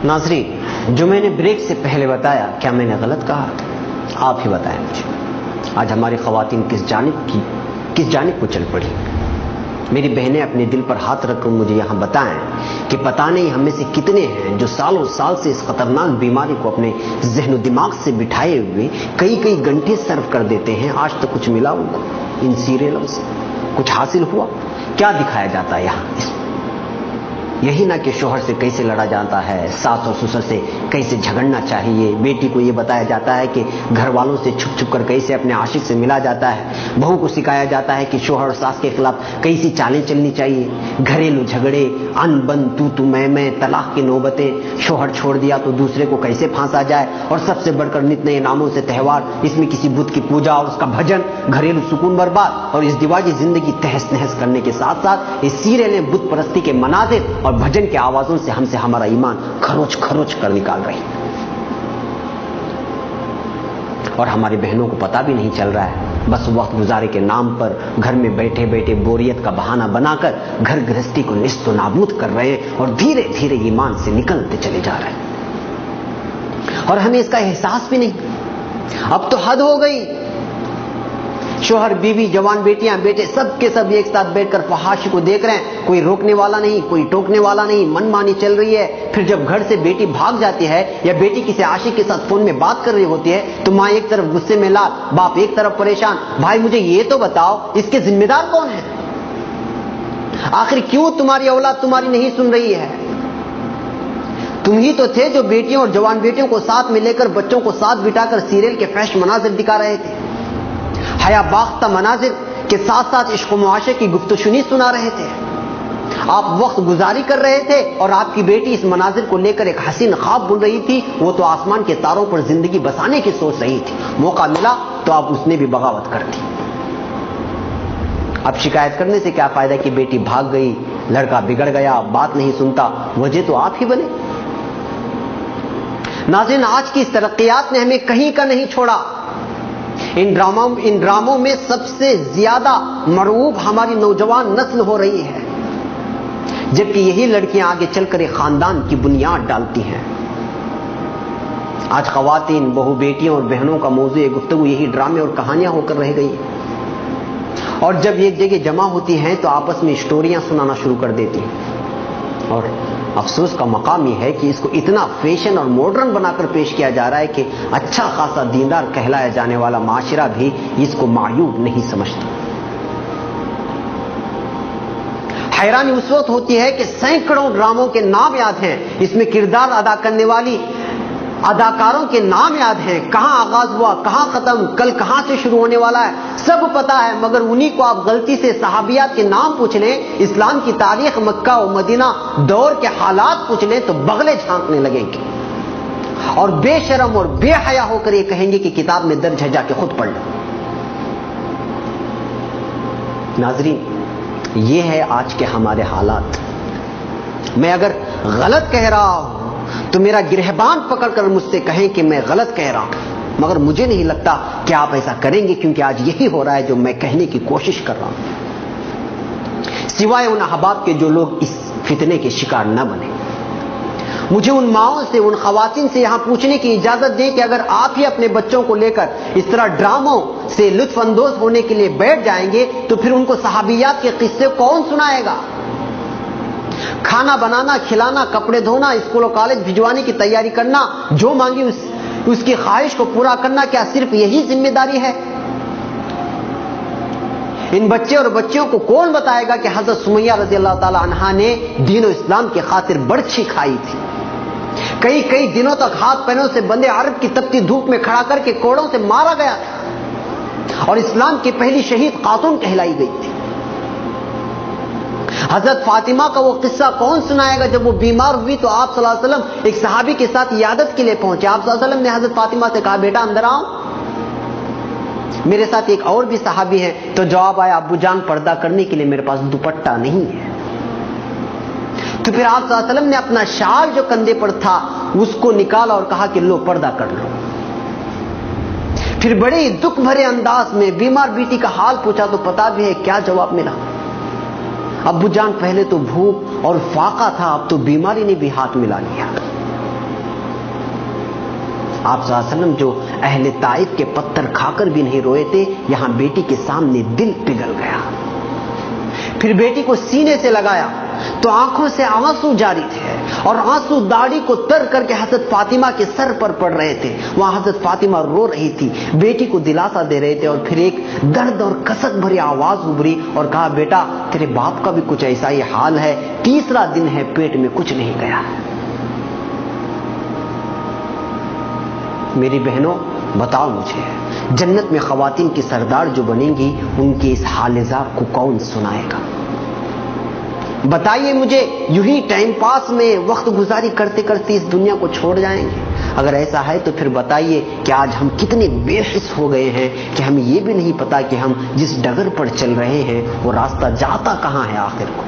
ناظرین، جو میں نے بریک سے پہلے بتایا، کیا میں نے غلط کہا تھا؟ آپ ہی بتائیں مجھے، آج ہماری خواتین کس جانب کو چل پڑی؟ میری بہنیں اپنے دل پر ہاتھ رکھ کر مجھے یہاں بتائیں کہ پتہ نہیں ہم میں سے کتنے ہیں جو سالوں سال سے اس خطرناک بیماری کو اپنے ذہن و دماغ سے بٹھائے ہوئے کئی گھنٹے صرف کر دیتے ہیں۔ آج تک کچھ ملا ان کو ان سیریلوں سے؟ کچھ حاصل ہوا؟ کیا دکھایا جاتا ہے یہاں؟ یہی نہ کہ شوہر سے کیسے لڑا جاتا ہے، ساس اور سسر سے کیسے جھگڑنا چاہیے، بیٹی کو یہ بتایا جاتا ہے کہ گھر والوں سے چھپ کر کیسے اپنے عاشق سے ملا جاتا ہے، بہو کو سکھایا جاتا ہے کہ شوہر اور ساس کے خلاف کیسی چالیں چلنی چاہیے، گھریلو جھگڑے، ان بن تو میں، طلاق کی نوبتیں، شوہر چھوڑ دیا تو دوسرے کو کیسے پھانسا جائے، اور سب سے بڑھ کر نت نئے ناموں سے تہوار، اس میں کسی بت کی پوجا اور اس کا بھجن، گھریلو سکون برباد، اور اس دیواجی زندگی تہس نہس کرنے کے ساتھ ساتھ اس سیریلیں بت پرستی کے مناظر اور بھجن کے آوازوں سے ہم سے ہمارا ایمان کھروچ کر نکال رہی، اور ہماری بہنوں کو پتہ بھی نہیں چل رہا ہے، بس وقت گزارے کے نام پر گھر میں بیٹھے بوریت کا بہانہ بنا کر گھر گرہستی کو نیست و نابود کر رہے ہیں، اور دھیرے ایمان سے نکلتے چلے جا رہے ہیں، اور ہمیں اس کا احساس بھی نہیں۔ اب تو حد ہو گئی، شوہر بیوی جوان بیٹیاں بیٹے سب کے سب ایک ساتھ بیٹھ کر فحاشی کو دیکھ رہے ہیں، کوئی روکنے والا نہیں، کوئی ٹوکنے والا نہیں، من مانی چل رہی ہے۔ پھر جب گھر سے بیٹی بھاگ جاتی ہے یا بیٹی کسی عاشق کے ساتھ فون میں بات کر رہی ہوتی ہے تو ماں ایک طرف غصے میں لال، باپ ایک طرف پریشان۔ بھائی مجھے یہ تو بتاؤ اس کے ذمہ دار کون ہے؟ آخر کیوں تمہاری اولاد تمہاری نہیں سن رہی ہے؟ تم ہی تو تھے جو بیٹیوں اور جوان بیٹیوں کو ساتھ میں لے کر بچوں کو ساتھ بٹھا کر سیریل کے فحش مناظر دکھا رہے تھے، حیا باختہ مناظر کے ساتھ ساتھ عشق و معاشرے کی گفتگو سنا رہے تھے۔ آپ وقت گزاری کر رہے تھے اور آپ کی بیٹی اس مناظر کو لے کر ایک حسین خواب بن رہی تھی، وہ تو آسمان کے تاروں پر زندگی بسانے کی سوچ رہی تھی۔ موقع ملا تو آپ اس نے بھی بغاوت کر دی۔ اب شکایت کرنے سے کیا فائدہ کہ بیٹی بھاگ گئی، لڑکا بگڑ گیا، بات نہیں سنتا، وجہ تو آپ ہی بنے۔ ناظرین، آج کی اس ترقیات نے ہمیں کہیں کا نہیں چھوڑا۔ ان ڈراموں میں سب سے زیادہ مرعوب ہماری نوجوان نسل ہو رہی ہے، جبکہ یہی لڑکیاں آگے چل کر ایک خاندان کی بنیاد ڈالتی ہیں۔ آج خواتین، بہو بیٹیوں اور بہنوں کا موضوع گفتگو یہی ڈرامے اور کہانیاں ہو کر رہ گئی، اور جب ایک جگہ جمع ہوتی ہیں تو آپس میں اسٹوریاں سنانا شروع کر دیتی ہیں، اور افسوس کا مقام یہ ہے کہ اس کو اتنا فیشن اور ماڈرن بنا کر پیش کیا جا رہا ہے کہ اچھا خاصا دیندار کہلایا جانے والا معاشرہ بھی اس کو معیوب نہیں سمجھتا۔ حیرانی اس وقت ہوتی ہے کہ سینکڑوں ڈراموں کے نام یاد ہیں، اس میں کردار ادا کرنے والی اداکاروں کے نام یاد ہیں، کہاں آغاز ہوا، کہاں ختم، کل کہاں سے شروع ہونے والا ہے، سب پتا ہے، مگر انہی کو آپ غلطی سے صحابیات کے نام پوچھ لیں، اسلام کی تاریخ، مکہ و مدینہ دور کے حالات پوچھ لیں تو بغلے جھانکنے لگیں گے، اور بے شرم اور بے حیا ہو کر یہ کہیں گے کہ کتاب میں درج ہے، جا کے خود پڑھ لو۔ ناظرین، یہ ہے آج کے ہمارے حالات۔ میں اگر غلط کہہ رہا ہوں تو میرا گرہبان پکڑ کر مجھ سے کہیں کہ میں غلط کہہ رہا ہوں، مگر مجھے نہیں لگتا کہ آپ ایسا کریں گے، کیونکہ آج یہی ہو رہا ہے جو میں کہنے کی کوشش کر رہا ہوں، سوائے ان احباب کے جو لوگ اس فتنے کے شکار نہ بنے۔ مجھے ان ماؤں سے، ان خواتین سے یہاں پوچھنے کی اجازت دیں کہ اگر آپ ہی اپنے بچوں کو لے کر اس طرح ڈراموں سے لطف اندوز ہونے کے لیے بیٹھ جائیں گے تو پھر ان کو صحابیات کے قصے کون سنائے گا؟ کھانا بنانا، کھلانا، کپڑے دھونا، اسکول و کالج بھجوانے کی تیاری کرنا، جو مانگی اس کی خواہش کو پورا کرنا، کیا صرف یہی ذمہ داری ہے؟ ان بچے اور بچیوں کو کون بتائے گا کہ حضرت سمیہ رضی اللہ تعالی عنہا نے دین و اسلام کی خاطر برچھی کھائی تھی، کئی دنوں تک ہاتھ پیروں سے بندے عرب کی تپتی دھوپ میں کھڑا کر کے کوڑوں سے مارا گیا تھا، اور اسلام کی پہلی شہید خاتون کہلائی گئی تھی۔ حضرت فاطمہ کا وہ قصہ کون سنائے گا؟ جب وہ بیمار ہوئی تو آپ صلی اللہ علیہ وسلم ایک صحابی کے ساتھ عیادت کے لیے پہنچے، آپ صلی اللہ علیہ وسلم نے حضرت فاطمہ سے کہا بیٹا اندر آؤ، میرے ساتھ ایک اور بھی صحابی ہے، تو جواب آیا ابو جان پردہ کرنے کے لیے میرے پاس دوپٹہ نہیں ہے۔ تو پھر آپ صلی اللہ علیہ وسلم نے اپنا شال جو کندھے پر تھا اس کو نکالا اور کہا کہ لو پردہ کر لو۔ پھر بڑے دکھ بھرے انداز میں بیمار بیٹی کا حال پوچھا تو پتا بھی ہے کیا جواب ملا؟ ابو جان پہلے تو بھوک اور فاقہ تھا، اب تو بیماری نے بھی ہاتھ ملا لیا۔ آپ صلی اللہ علیہ وسلم جو اہل طائف کے پتھر کھا کر بھی نہیں روئے تھے، یہاں بیٹی کے سامنے دل پگھل گیا. پھر بیٹی کو سینے سے لگایا تو آنکھوں سے آنسو جاری تھے اور آنسو داڑھی کو تر کر کے حضرت فاطمہ کے سر پر پڑ رہے تھے. وہاں حضرت فاطمہ رو رہی تھی، بیٹی کو دلاسا دے رہے تھے، اور پھر ایک درد اور کسک بھری آواز ابھری اور کہا بیٹا تیرے باپ کا بھی کچھ ایسا ہی حال ہے، تیسرا دن ہے پیٹ میں کچھ نہیں گیا. میری بہنوں بتاؤ مجھے، جنت میں خواتین کی سردار جو بنیں گی ان کے اس حال زار کو کون سنائے گا؟ بتائیے مجھے، یوں ہی ٹائم پاس میں وقت گزاری کرتے کرتے اس دنیا کو چھوڑ جائیں گے؟ اگر ایسا ہے تو پھر بتائیے کہ آج ہم کتنے بے حس ہو گئے ہیں کہ ہمیں یہ بھی نہیں پتا کہ ہم جس ڈگر پر چل رہے ہیں وہ راستہ جاتا کہاں ہے آخر کو.